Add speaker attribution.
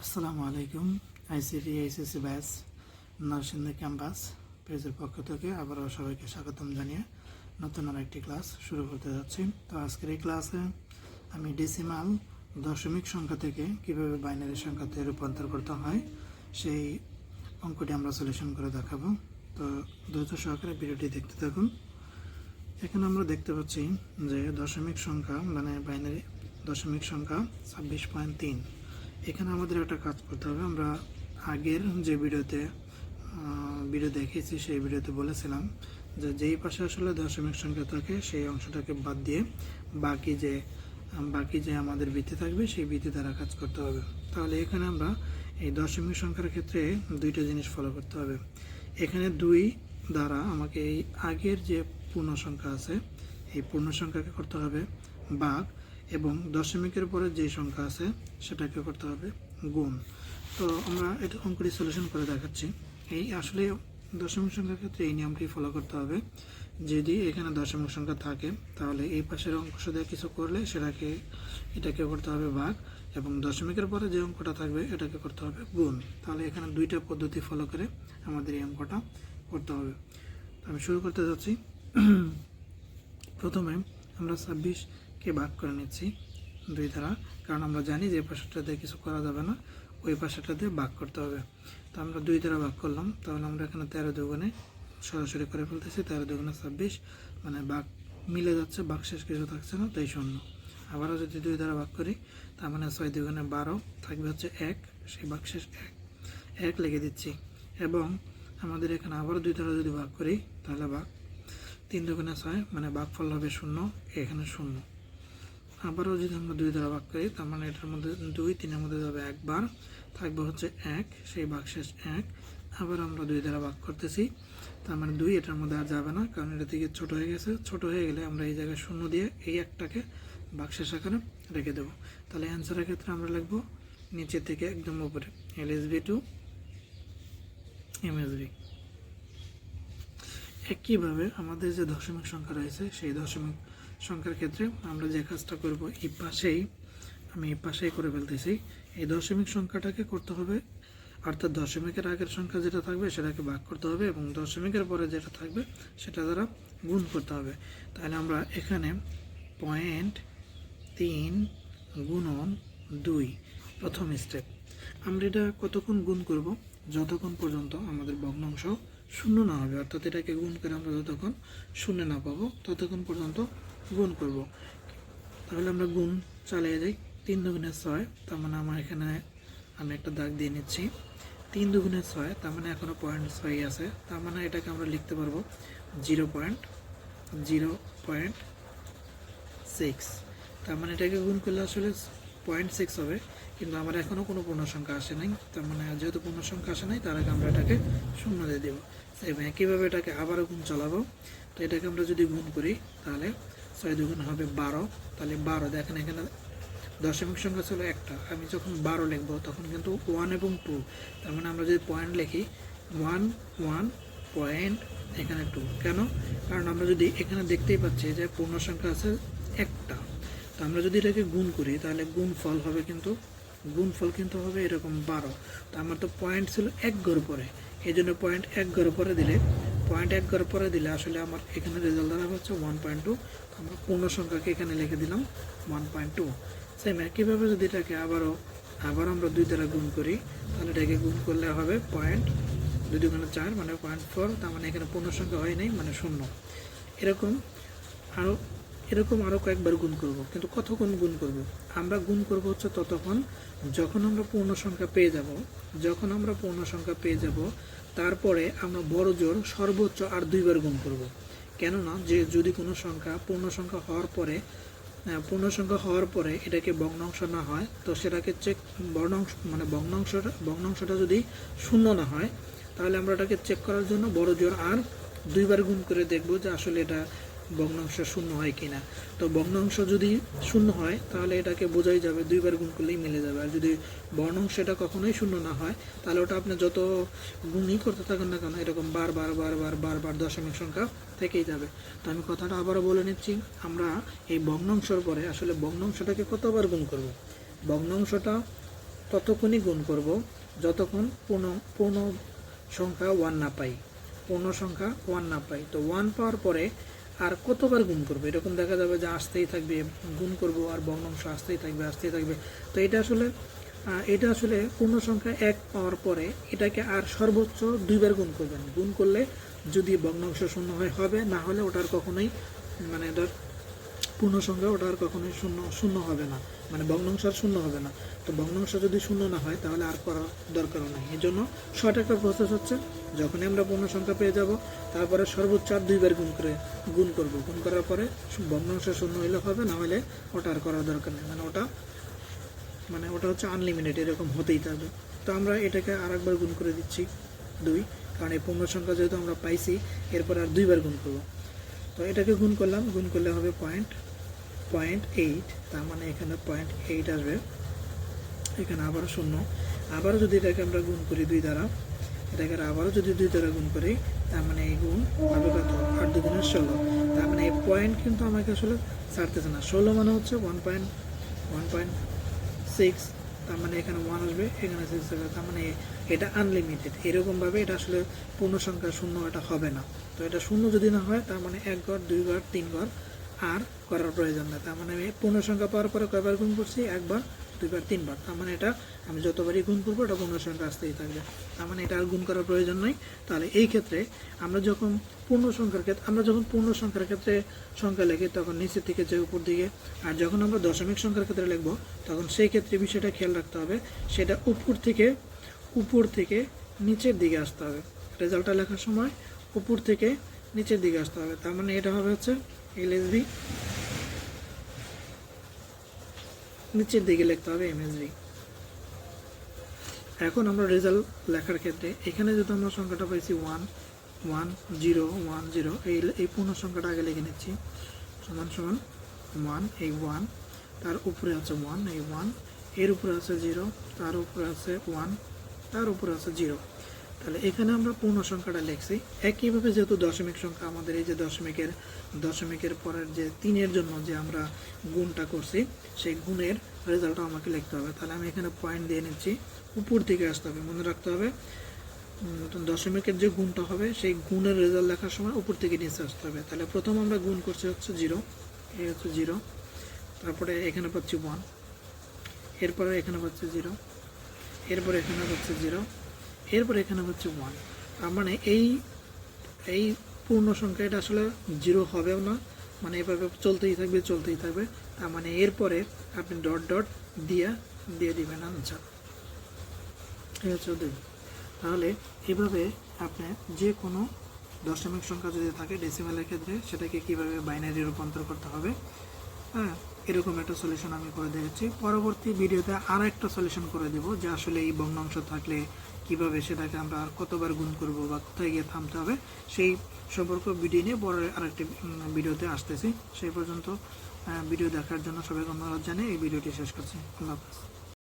Speaker 1: আসসালামু আলাইকুম। ICT HSC batch Narsingdi campus পেজের পক্ষ থেকে আবারও সবাইকে স্বাগতম জানিয়ে নতুন আরেকটি ক্লাস শুরু করতে যাচ্ছি। তো আজকের এই ক্লাসে আমি ডেসিমাল দশমিক সংখ্যা থেকে কিভাবে বাইনারি সংখ্যাতে রূপান্তর করতে হয় সেই অঙ্কটি আমরা সলিউশন করে দেখাবো। তো ধৈর্য সহকারে ভিডিওটি দেখতে থাকুন। এখানে আমরা দেখতে পাচ্ছি যে দশমিক সংখ্যা মানে বাইনারি দশমিক সংখ্যা 26.3। এখানে আমাদের একটা কাজ করতে হবে। আমরা আগের যে ভিডিও দেখেছি সেই ভিডিওতে বলেছিলাম যে যেই পাশে আসলে দশমিক সংখ্যা থাকে সেই অংশটাকে বাদ দিয়ে বাকি যে আমাদের বৃত্তি থাকবে সেই বৃত্তি দ্বারা কাজ করতে হবে। তাহলে এখানে আমরা এই দশমিক সংখ্যার ক্ষেত্রে দুইটা জিনিস ফলো করতে হবে। এখানে 2 দ্বারা আমাকে এই আগের যে পূর্ণ সংখ্যা আছে এই পূর্ণ সংখ্যাকে করতে হবে ভাগ, এবং দশমিকের পরে যে সংখ্যা আছে সেটাকে করতে হবে গুণ। তো আমরা এটা অঙ্কটি সলিউশন করে দেখাচ্ছি। এই আসলে দশমিক সংখ্যার ক্ষেত্রে এই নিয়মটি ফলো করতে হবে। যদি এখানে দশমিক সংখ্যা থাকে তাহলে এই পাশের অংশ দিয়ে কিছু করলে এটাকে করতে হবে ভাগ, এবং দশমিকের পরে যে অঙ্কটা থাকবে এটাকে করতে হবে গুণ। তাহলে এখানে দুইটা পদ্ধতি ফলো করে আমাদের এই অঙ্কটা করতে হবে। তো আমি শুরু করতে যাচ্ছি। প্রথমে আমরা 26কে ভাগ করে নিচ্ছি 2 দ্বারা, কারণ আমরা জানি যে পাশেটা দিয়ে কিছু করা যাবে না, ওই পাশেটা দিয়ে ভাগ করতে হবে। তো আমরা 2 দ্বারা ভাগ করলাম, তাহলে আমরা এখানে 13 দুগুণে সরাসরি করে ফেলতেছি। 13 দুগুণে 26, মানে ভাগ মিলে যাচ্ছে, ভাগ শেষ কিছু থাকছে না, তাই 0। আবারও যদি 2 দ্বারা ভাগ করি তার মানে 6 দুগুণে 12 থাকবে হচ্ছে 1, সেই ভাগ শেষ 1 লিখে দিচ্ছি। এবং আমাদের এখানে আবারও 2 দ্বারা যদি ভাগ করি তাহলে ভাগ 3 দুগুণে 6, মানে ভাগফল হবে 0, এখানে 0। আবারও যদি আমরা 2 দ্বারা ভাগ করি তার মানে এটার মধ্যে 2, 3-এর মধ্যে যাবে একবার, থাকবে হচ্ছে 1, সেই ভাগশেষ 1। আবার আমরা 2 দ্বারা ভাগ করতেছি, তার মানে 2 এটার মধ্যে আর যাবে না, কারণ এটা থেকে ছোট হয়ে গেছে। ছোট হয়ে গেলে আমরা এই জায়গায় 0 দিয়ে এই একটাকে ভাগশেষ আকারে রেখে দেবো। তাহলে অ্যান্সারের ক্ষেত্রে আমরা লিখবো নিচে থেকে একদম উপরে LSB টু MSB। একইভাবে আমাদের যে দশমিক সংখ্যা রয়েছে সেই দশমিক সংখ্যার ক্ষেত্রে আমরা যে কাজটা করব, আমি এই পাশেই করে ফেলতেছি। এই দশমিক সংখ্যাটাকে করতে হবে, অর্থাৎ দশমিকের আগের সংখ্যা যেটা থাকবে সেটাকে ভাগ করতে হবে, এবং দশমিকের পরে যেটা থাকবে সেটা দ্বারা গুণ করতে হবে। তাহলে আমরা এখানে 0.3 গুণন 2 প্রথম স্টেপ। আমরা এটা কতক্ষণ গুণ করব? যতক্ষণ পর্যন্ত আমাদের ভগ্নাংশ 0 না হবে, অর্থাৎ এটাকে গুণ করে আমরা যতক্ষণ 0 না পাবো ততক্ষণ পর্যন্ত গুণ করব। তাহলে আমরা গুণ চালিয়ে যাই। 3 দুগুণে 6, তার মানে আমি একটা দাগ দিয়ে নিচ্ছি। 3 দুগুণে 6, তার মানে এখনো 0.6 আছে, তার মানে এটাকে আমরা লিখতে পারবো 0.6। তার মানে এটাকে গুণ করলে আসলে 0.6 হবে, কিন্তু আমার এখনও কোনো পূর্ণ সংখ্যা আসে নাই। তার মানে যেহেতু পূর্ণ সংখ্যা আসে নাই, তার আগে আমরা এটাকে 0 দিয়ে দেবো। একইভাবে এটাকে আবারও গুণ চালাবো। তো এটাকে আমরা যদি গুণ করি তাহলে 6 দুগুণ হবে 12। তাহলে 12, দেখেন এখানে দশমিক সংখ্যা ছিল একটা, আমি যখন 12 লিখবো তখন কিন্তু 1 এবং 2, তার মানে আমরা যদি পয়েন্ট লিখি 1 1 পয়েন্ট, এখানে 2। কেন? কারণ আমরা যদি এখানে দেখতেই পাচ্ছি যে পূর্ণ সংখ্যা আছে একটা, তো আমরা যদি এটাকে গুণ করি তাহলে গুণফল কিন্তু হবে এরকম 12। তো আমার তো পয়েন্ট ছিল 1 ঘর পরে, এই জন্য পয়েন্ট 1 ঘর পরে দিলে আসলে আমার এখানে রেজাল্ট দাঁড়াবে হচ্ছে 1.2। আমরা পূর্ণ সংখ্যাকে এখানে লিখে দিলাম 1.2। সেম একইভাবে যদি এটাকে আবার আমরা 2 দ্বারা গুণ করি তাহলে এটাকে গুণ করলে হবে 2 দুগুণে 4, মানে 0.4। তার মানে এখানে পূর্ণ সংখ্যা হয় নাই, মানে 0। এরকম আরও কয়েকবার গুণ করব, কিন্তু কতক্ষণ গুণ করব? আমরা গুণ করব হচ্ছে ততক্ষণ যখন আমরা পূর্ণ সংখ্যা পেয়ে যাব, তারপরে আমরা বড় জোর সর্বোচ্চ আর 2 বার গুণ করব। কেননা যে যদি কোনো সংখ্যা পূর্ণ সংখ্যা হওয়ার পরে এটাকে ভগ্নাংশ না হয়, তো সেটাকে ভগ্নাংশটা যদি 0 না হয়, তাহলে আমরা এটাকে চেক করার জন্য বড় জোর আর 2 বার গুণ করে দেখব যে আসলে এটা ভগ্নাংশ 0 হয় কিনা। তো ভগ্নাংশ যদি 0 হয় তাহলে এটাকে বোঝাই যাবে 2 বার গুণ করলেই মিলে যাবে। আর যদি ভগ্নাংশ এটা কখনোই 0 না হয় তাহলে ওটা আপনি যত গুণই করতে থাকেন না কেন এরকম বারবার দশমিক সংখ্যা থেকেই যাবে। তো আমি কথাটা আবারও বলে নিচ্ছি, আমরা এই ভগ্নাংশের পরে আসলে ভগ্নাংশটাকে কতবার গুণ করব? ভগ্নাংশটা ততক্ষণই গুণ করব যতক্ষণ পূর্ণ পূর্ণ সংখ্যা 1 না পাই, পূর্ণ সংখ্যা 1 না পাই। তো 1 পাওয়ার পরে আর কতবার গুণ করবো, এরকম দেখা যাবে যে আসতেই থাকবে, গুণ করব আর ভগ্নাংশ আসতেই থাকবে। তো এটা আসলে পূর্ণ সংখ্যা 1 পাওয়ার পরে এটাকে আর সর্বোচ্চ 2বার গুণ করবেন। গুণ করলে যদি ভগ্নাংশ শূন্য হবে, না হলে ওটার কখনোই মানে পূর্ণ সংখ্যা ওটার কখনোই শূন্য হবে না, মানে ভগ্নাংশ আর শূন্য হবে না। তো ভগ্নাংশ যদি শূন্য না হয় তাহলে আর করার দরকারও নাই। এই জন্য শর্ট একটা প্রসেস হচ্ছে, যখনই আমরা পূর্ণ সংখ্যা পেয়ে যাব তারপরে সর্বোচ্চ আর 2বার গুণ করব। গুণ করার পরে ভগ্নাংশ শূন্য হইলে হবে, না হলে ওটা আর করার দরকার নেই, মানে ওটা হচ্ছে আনলিমিটেড, এরকম হতেই থাকবে। তো আমরা এটাকে আর একবার গুণ করে দিচ্ছি 2, কারণ এই পূর্ণ সংখ্যা যেহেতু আমরা পাইছি এরপর আর 2বার গুণ করব। তো এটাকে গুণ করলাম, গুণ করলে হবে 0.8, তার মানে এখানে 0.8 আসবে, এখানে আবারও শূন্য। আবারও যদি এটাকে আমরা গুণ করি 2 দ্বারা, এটাকে আবারও যদি 2 দ্বারা গুণ করি, তার মানে এই গুণ হবে কত, 8 2 16। তার মানে এই পয়েন্ট কিন্তু আমাকে আসলে ছাড়তেছে না। 16 মানে হচ্ছে 1.6, তার মানে এখানে 1 আসবে, এখানে 6 আসবে, তার মানে এটা আনলিমিটেড। এরকমভাবে এটা আসলে পূর্ণ সংখ্যা শূন্য এটা হবে না। তো এটা শূন্য যদি না হয় তার মানে 1 ঘর 2 ঘর 3 ঘর আর করার প্রয়োজন নেই। তার মানে আমি পূর্ণ সংখ্যা পাওয়ার পরে কয়বার গুণ করছি, 1 বার 2 বার 3 বার। তার মানে এটা আমি যতবারই গুণ করবো এটা পূর্ণ সংখ্যা আসতেই থাকবে, তার মানে এটা আর গুণ করার প্রয়োজন নেই। তাহলে এই ক্ষেত্রে আমরা যখন পূর্ণ সংখ্যার ক্ষেত্রে সংখ্যা লিখি তখন নিচের থেকে যে উপর দিকে, আর যখন আমরা দশমিক সংখ্যার ক্ষেত্রে লিখবো তখন সেই ক্ষেত্রে বিষয়টা খেয়াল রাখতে হবে, সেটা উপর থেকে নিচের দিকে আসতে হবে। রেজাল্টটা লেখার সময় উপর থেকে নিচের দিকে আসতে হবে। তার মানে এটা হবে হচ্ছে এলএসবি, নিচের দিকে লিখতে হবে এমএসবি। এখন আমরা রেজাল্ট লেখার ক্ষেত্রে এখানে যদি আমরা সংখ্যাটা পাইছি 1 1 0 1 0, এই পূর্ণ সংখ্যাটা আগে লিখে নিচ্ছি, সমান সমান 1, এই 1, তার উপরে আছে 1, এই 1, এর উপরে আছে 0, তার উপরে আছে 1, তার উপরে আছে 0। তাহলে এখানে আমরা পূর্ণ সংখ্যাটা লিখছি। একইভাবে যেহেতু দশমিক সংখ্যা, আমাদের এই যে দশমিকের পরের যে 3-এর জন্য যে আমরা গুণটা করছি, সেই গুণের রেজাল্টটা আমাকে লিখতে হবে। তাহলে আমি এখানে পয়েন্ট দিয়ে নিচ্ছি, উপর দিকে আসতে হবে, মনে রাখতে হবে দশমিকের যে গুণটা হবে সেই গুণের রেজাল্ট লেখার সময় উপর থেকে নিচে আসতে হবে। তাহলে প্রথম আমরা গুণ করছি হচ্ছে 0, এই হচ্ছে 0, তারপরে এখানে পাচ্ছি 1, এরপরে এখানে পাচ্ছি 0, এরপরে এখানে পাচ্ছি 0, এরপরে এখানে হচ্ছে 1। তার মানে এই পূর্ণ সংখ্যা এটা আসলে 0 হবেও না, মানে এভাবে চলতেই থাকবে। তার মানে এরপরে আপনি ডট ডট দিয়ে দিবেন আনসার, এই হচ্ছে 2। তাহলে এভাবে আপনি যে কোনো দশমিক সংখ্যা যদি থাকে ডেসিমালের ক্ষেত্রে সেটাকে কিভাবে বাইনারি রূপান্তর করতে হবে, হ্যাঁ, এরকম একটা সলিউশন আমি করে দিয়েছি। পরবর্তী ভিডিওতে আর একটা সলিউশন করে দেব যে আসলে এই ভগ্নাংশ থাকলে কিভাবে সেটাকে আমরা আর কতবার গুণ করব বা কোথায় গিয়ে থামতে হবে, সেই সম্পর্ক ভিডিও নিয়ে পরে আরেকটি ভিডিওতে আসতেছি। সেই পর্যন্ত ভিডিও দেখার জন্য সবাইকে অনুরোধ জানিয়ে এই ভিডিওটি শেষ করছি। আল্লাহ হাফেজ।